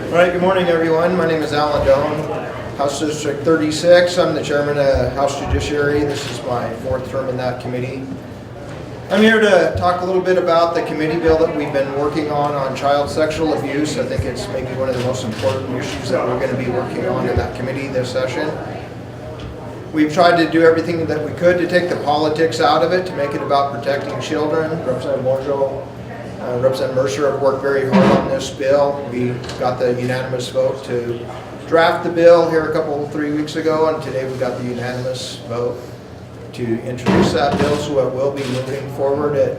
All right, good morning everyone. My name is Alan Doane, House District 36. I'm the chairman of House Judiciary. This is my fourth term in that committee. I'm here to talk a little bit about the committee bill that we've been working on child sexual abuse. I think it's maybe one of the most important issues that we're going to be working on in that committee this session. We've tried to do everything that we could to take the politics out of it, to make it about protecting children. Representative Morigeau, Representative Mercer have worked very hard on this bill. We got the unanimous vote to draft the bill here 3 weeks ago, and today we got the unanimous vote to introduce that bill, so it will be moving forward. It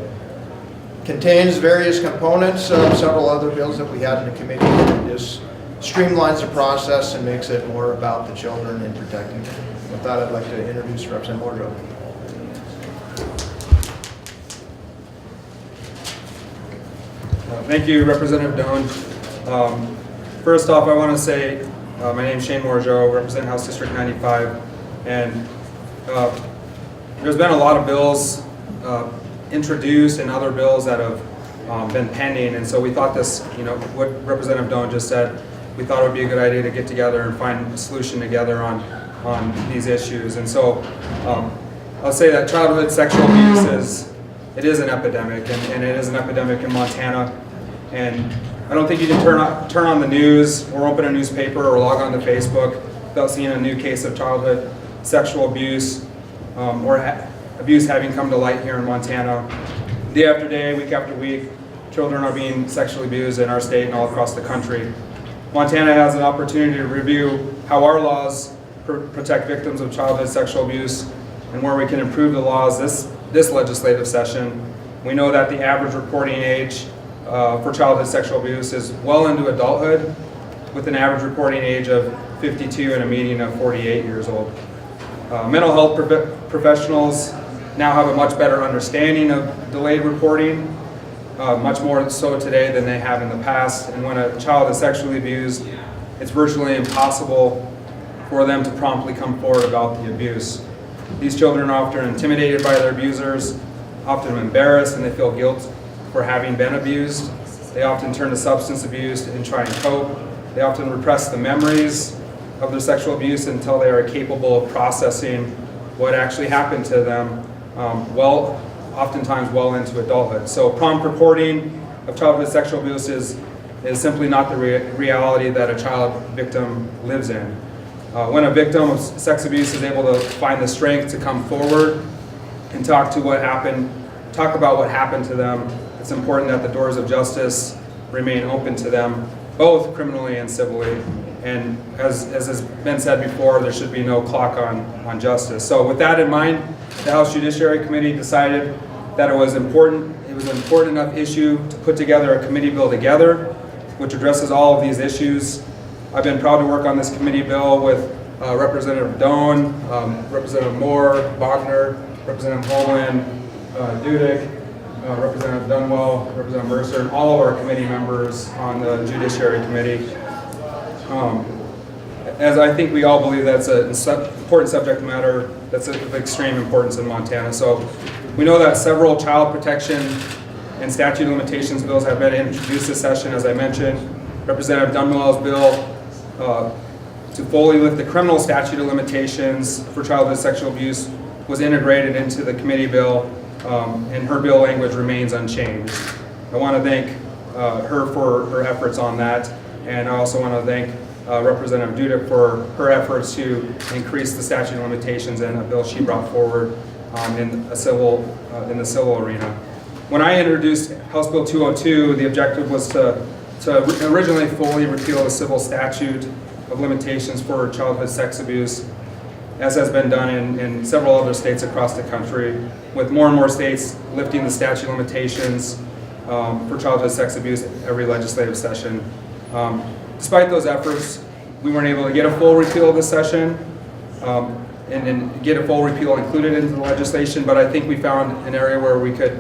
contains various components of several other bills that we had in the committee, and it just streamlines the process and makes it more about the children and protecting them. With that, I'd like to introduce Representative Morigeau. Thank you, Representative Doane. First off, I want to say my name is Shane Morigeau, represent House District 95, and there's been a lot of bills introduced and other bills that have been pending, and so we thought this, what Representative Doane just said, we thought it would be a good idea to get together and find a solution together on these issues. And so I'll say that childhood sexual abuse is an epidemic, and it is an epidemic in Montana. And I don't think you can turn on the news or open a newspaper or log on to Facebook without seeing a new case of childhood sexual abuse or abuse having come to light here in Montana. Day after day, week after week, children are being sexually abused in our state and all across the country. Montana has an opportunity to review how our laws protect victims of childhood sexual abuse and where we can improve the laws this legislative session. We know that the average reporting age for childhood sexual abuse is well into adulthood, with an average reporting age of 52 and a median of 48 years old. Mental health professionals now have a much better understanding of delayed reporting, much more so today than they have in the past. And when a child is sexually abused, it's virtually impossible for them to promptly come forward about the abuse. These children are often intimidated by their abusers, often embarrassed, and they feel guilt for having been abused. They often turn to substance abuse and try and cope. They often repress the memories of their sexual abuse until they are capable of processing what actually happened to them, oftentimes well into adulthood. So prompt reporting of childhood sexual abuse is simply not the reality that a child victim lives in. When a victim of sex abuse is able to find the strength to come forward and talk about what happened to them, it's important that the doors of justice remain open to them, both criminally and civilly. And as has been said before, there should be no clock on justice. So with that in mind, the House Judiciary Committee decided that it was an important enough issue to put together a committee bill together, which addresses all of these issues. I've been proud to work on this committee bill with Representative Doane, Representative Moore, Wagner, Representative Holman, Dudick, Representative Dunwell, Representative Mercer, and all of our committee members on the Judiciary Committee. As I think we all believe that's an important subject matter that's of extreme importance in Montana. So we know that several child protection and statute of limitations bills have been introduced this session, as I mentioned. Representative Dunwell's bill to fully lift the criminal statute of limitations for childhood sexual abuse was integrated into the committee bill, and her bill language remains unchanged. I want to thank her for her efforts on that, and I also want to thank Representative Dudick for her efforts to increase the statute of limitations in a bill she brought forward in the civil arena. When I introduced House Bill 202, the objective was to originally fully repeal the civil statute of limitations for childhood sex abuse, as has been done in several other states across the country, with more and more states lifting the statute of limitations for childhood sex abuse every legislative session. Despite those efforts, we weren't able to get a full repeal this session and get a full repeal included into the legislation, but I think we found an area where we could,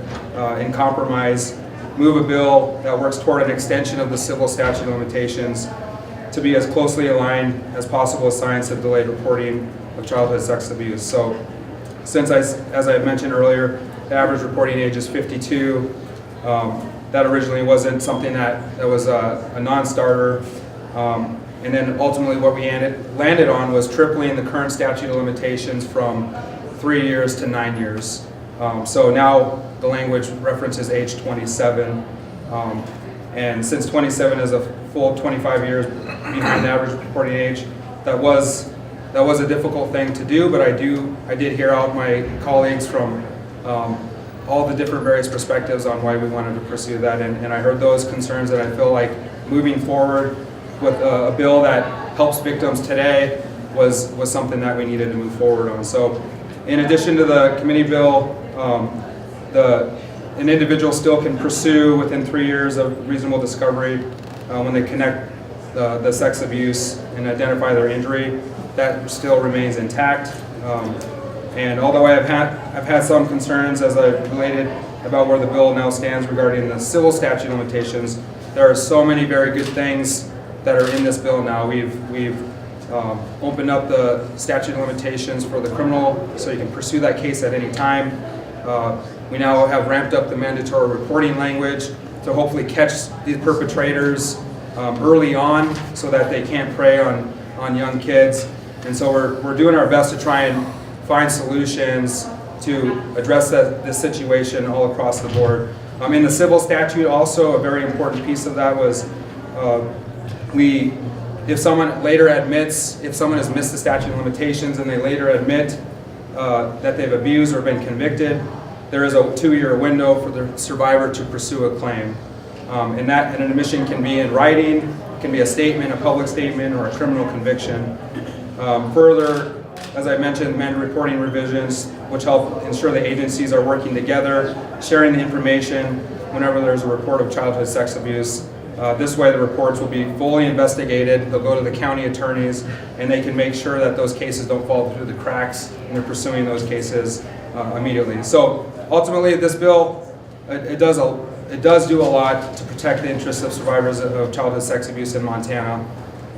in compromise, move a bill that works toward an extension of the civil statute of limitations to be as closely aligned as possible with science of delayed reporting of childhood sex abuse. So since, as I mentioned earlier, the average reporting age is 52, that originally wasn't something that was a non-starter. And then ultimately what we landed on was tripling the current statute of limitations from 3 years to 9 years. So now the language references age 27. And since 27 is a full 25 years behind the average reporting age, that was a difficult thing to do, but I did hear out my colleagues from all the different various perspectives on why we wanted to pursue that, and I heard those concerns, and I feel like moving forward with a bill that helps victims today was something that we needed to move forward on. So in addition to the committee bill, an individual still can pursue within 3 years of reasonable discovery when they connect the sex abuse and identify their injury. That still remains intact. And although I've had some concerns as I've related about where the bill now stands regarding the civil statute of limitations, there are so many very good things that are in this bill now. We've opened up the statute of limitations for the criminal, so you can pursue that case at any time. We now have ramped up the mandatory reporting language to hopefully catch these perpetrators early on so that they can't prey on young kids. And so we're doing our best to try and find solutions to address this situation all across the board. In the civil statute also, a very important piece of that was if someone later admits, if someone has missed the statute of limitations and they later admit that they've abused or been convicted, there is a 2-year window for the survivor to pursue a claim. And an admission can be in writing, it can be a statement, a public statement, or a criminal conviction. Further, as I mentioned, mandatory reporting revisions, which help ensure the agencies are working together, sharing the information whenever there's a report of childhood sex abuse. This way the reports will be fully investigated, they'll go to the county attorneys, and they can make sure that those cases don't fall through the cracks and they're pursuing those cases immediately. So ultimately this bill, it does do a lot to protect the interests of survivors of childhood sex abuse in Montana.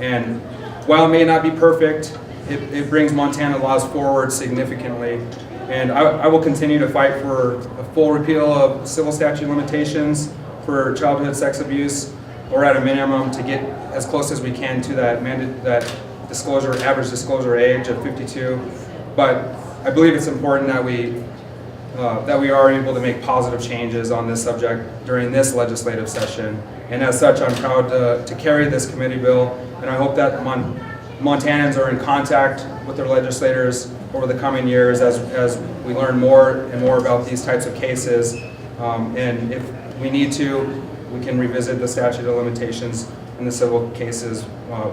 And while it may not be perfect, it brings Montana laws forward significantly. And I will continue to fight for a full repeal of civil statute limitations for childhood sex abuse, or at a minimum to get as close as we can to that average disclosure age of 52. But I believe it's important that we are able to make positive changes on this subject during this legislative session. And as such, I'm proud to carry this committee bill, and I hope that Montanans are in contact with their legislators over the coming years as we learn more and more about these types of cases. And if we need to, we can revisit the statute of limitations in the civil cases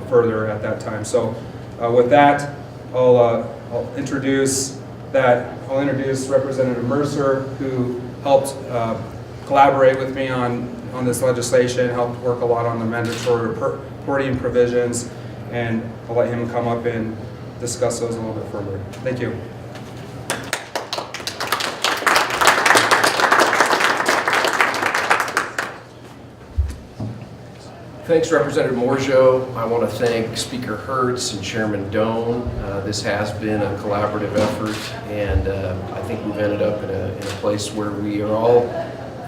further at that time. So with that, I'll introduce Representative Mercer, who helped collaborate with me on this legislation, helped work a lot on the mandatory reporting provisions, and I'll let him come up and discuss those a little bit further. Thank you. Thanks, Representative Morigeau. I want to thank Speaker HERTZ and Chairman Doane. This has been a collaborative effort, and I think we've ended up in a place where we are all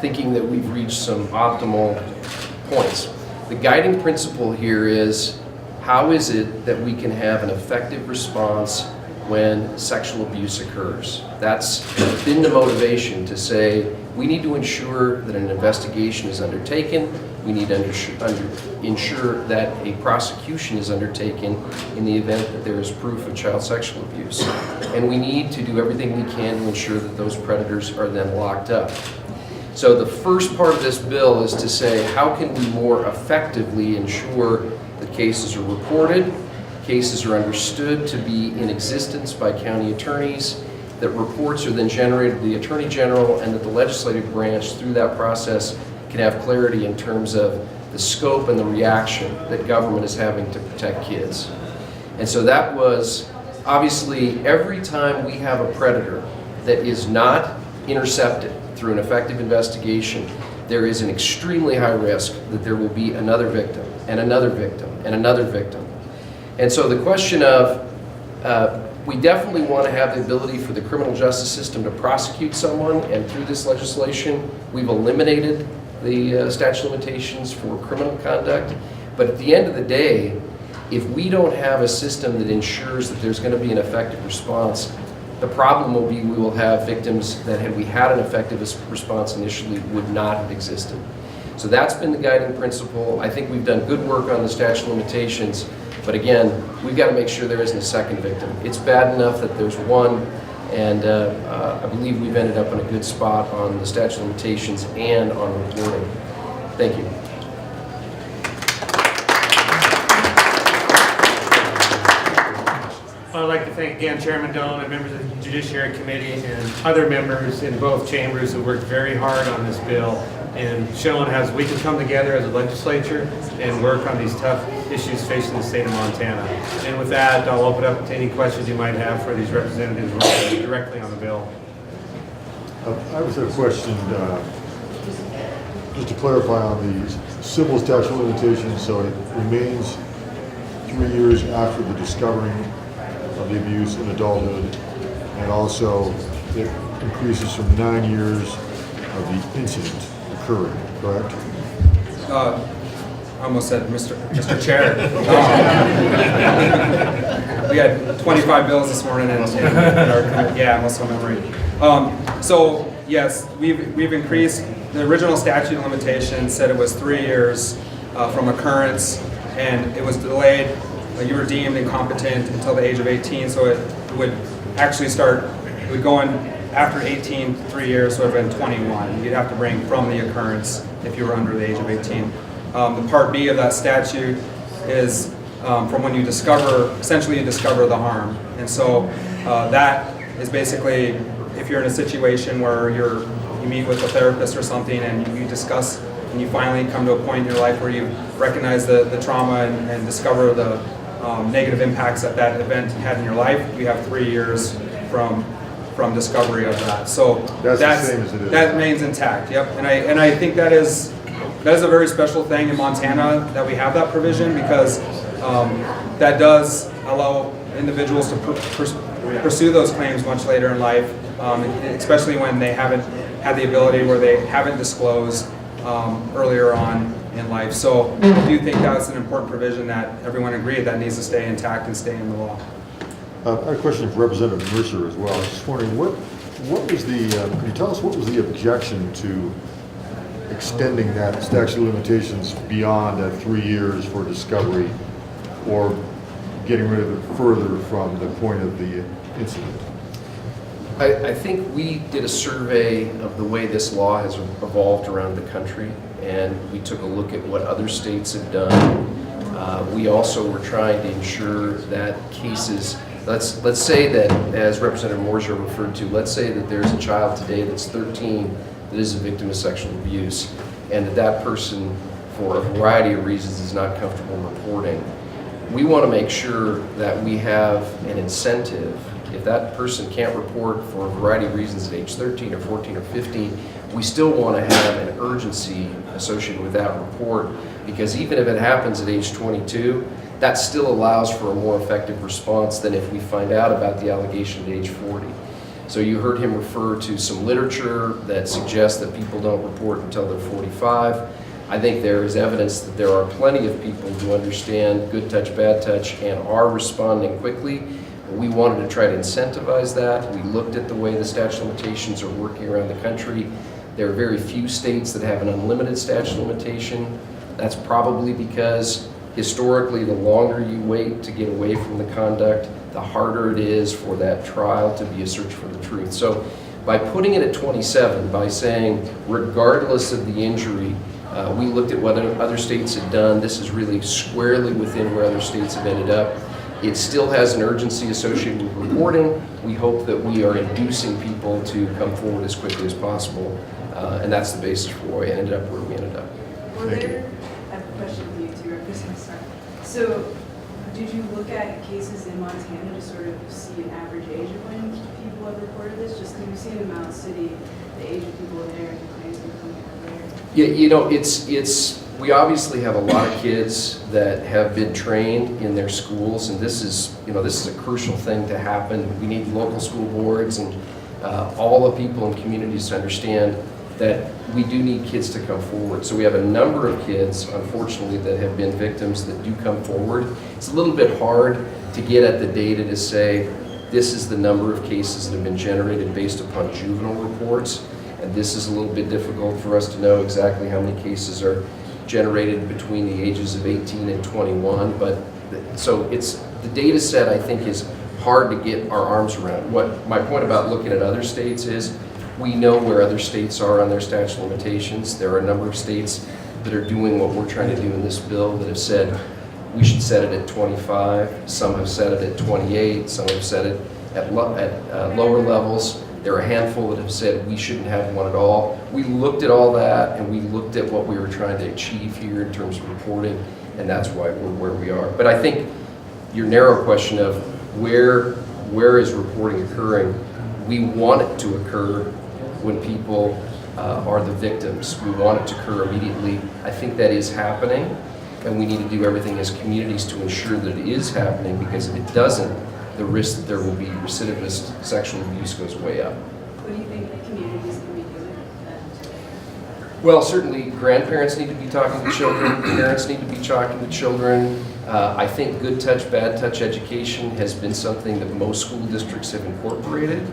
thinking that we've reached some optimal points. The guiding principle here is, how is it that we can have an effective response when sexual abuse occurs? That's been the motivation to say we need to ensure that an investigation is undertaken. We need to ensure that a prosecution is undertaken in the event that there is proof of child sexual abuse. And we need to do everything we can to ensure that those predators are then locked up. So the first part of this bill is to say, how can we more effectively ensure that cases are reported, cases are understood to be in existence by county attorneys, that reports are then generated to the Attorney General, and that the legislative branch through that process can have clarity in terms of the scope and the reaction that government is having to protect kids. And so that was, obviously, every time we have a predator that is not intercepted through an effective investigation, there is an extremely high risk that there will be another victim, and another victim, and another victim. And so the question of, we definitely want to have the ability for the criminal justice system to prosecute someone, and through this legislation, we've eliminated the statute of limitations for criminal conduct. But at the end of the day, if we don't have a system that ensures that there's going to be an effective response, the problem will be we will have victims that, had we had an effective response initially, would not have existed. So that's been the guiding principle. I think we've done good work on the statute of limitations, but again, we've got to make sure there isn't a second victim. It's bad enough that there's one, and I believe we've ended up in a good spot on the statute of limitations and on reporting. Thank you. I'd like to thank again Chairman Doane and members of the Judiciary Committee and other members in both chambers who worked very hard on this bill and shown how we can come together as a legislature and work on these tough issues facing the state of Montana. And with that, I'll open up to any questions you might have for these representatives working directly on the bill. I just have a question, just to clarify on the civil statute of limitations. So it remains 3 years after the discovering of the abuse in adulthood, and also it increases from 9 years of the incident occurring, correct? I almost said Mr. Chair. We had 25 bills this morning, and yeah, muscle memory. So yes, we've increased. The original statute of limitations said it was 3 years from occurrence, and it was delayed. You were deemed incompetent until the age of 18, so it would actually start. It would go in after 18, 3 years, so it would have been 21. You'd have to bring from the occurrence if you were under the age of 18. The Part B of that statute is from when you discover, essentially you discover the harm. And so that is basically if you're in a situation where you meet with a therapist or something and you discuss and you finally come to a point in your life where you recognize the trauma and discover the negative impacts that that event had in your life, you have 3 years from discovery of that. So That's the same as it is. that remains intact. Yep, and I think that is a very special thing in Montana that we have that provision, because that does allow individuals to pursue those claims much later in life, especially when they haven't had the ability, where they haven't disclosed earlier on in life. So I do think that's an important provision that everyone agreed that needs to stay intact and stay in the law. I have a question for Representative Mercer as well. I was just wondering, what was the, can you tell us what was the objection to extending that statute of limitations beyond that 3 years for discovery, or getting rid of it further from the point of the incident? I think we did a survey of the way this law has evolved around the country, and we took a look at what other states have done. We also were trying to ensure that cases, let's say that, as Representative Morigeau referred to, let's say that there's a child today that's 13 that is a victim of sexual abuse, and that person, for a variety of reasons, is not comfortable reporting. We want to make sure that we have an incentive. If that person can't report for a variety of reasons at age 13 or 14 or 15, we still want to have an urgency associated with that report, because even if it happens at age 22, that still allows for a more effective response than if we find out about the allegation at age 40. So you heard him refer to some literature that suggests that people don't report until they're 45. I think there is evidence that there are plenty of people who understand good touch, bad touch, and are responding quickly. We wanted to try to incentivize that. We looked at the way the statute of limitations are working around the country. There are very few states that have an unlimited statute of limitation. That's probably because historically, the longer you wait to get away from the conduct, the harder it is for that trial to be a search for the truth. So by putting it at 27, by saying regardless of the injury, we looked at what other states had done. This is really squarely within where other states have ended up. It still has an urgency associated with reporting. We hope that we are inducing people to come forward as quickly as possible, and that's the basis for why we ended up where we ended up. Thank you. I have a question for you too, Representative Stark. So, did you look at cases in Montana to sort of see an average age of when people have reported this? Just because we've seen in Mountain City, the age of people there and the claims are coming out there. Yeah, you know, we obviously have a lot of kids that have been trained in their schools, and this is a crucial thing to happen. We need local school boards and all the people in communities to understand that we do need kids to come forward. So we have a number of kids, unfortunately, that have been victims that do come forward. It's a little bit hard to get at the data to say this is the number of cases that have been generated based upon juvenile reports, and this is a little bit difficult for us to know exactly how many cases are generated between the ages of 18 and 21, but so it's the data set I think is hard to get our arms around. What my point about looking at other states is we know where other states are on their statute of limitations. There are a number of states that are doing what we're trying to do in this bill that have said we should set it at 25. Some have set it at 28. Some have set it at lower levels. There are a handful that have said we shouldn't have one at all. We looked at all that and we looked at what we were trying to achieve here in terms of reporting, and that's why we're where we are. But I think your narrow question of where is reporting occurring, we want it to occur when people are the victims. We want it to occur immediately. I think that is happening, and we need to do everything as communities to ensure that it is happening, because if it doesn't, the risk that there will be recidivist sexual abuse goes way up. What do you think the communities can be doing then? Well, certainly grandparents need to be talking to children, parents need to be talking to children. I think good touch, bad touch education has been something that most school districts have incorporated.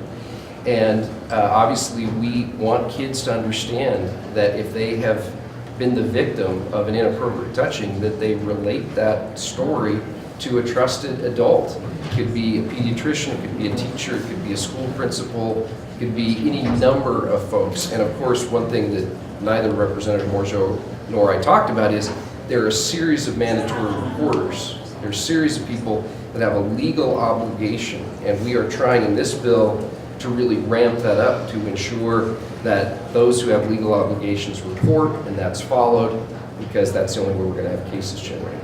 And obviously we want kids to understand that if they have been the victim of an inappropriate touching, that they relate that story to a trusted adult. It could be a pediatrician, it could be a teacher, it could be a school principal, it could be any number of folks. And of course, one thing that neither Representative Morigeau nor I talked about is there are a series of mandatory reporters. There are a series of people that have a legal obligation, and we are trying in this bill to really ramp that up to ensure that those who have legal obligations report, and that's followed, because that's the only way we're going to have cases generated.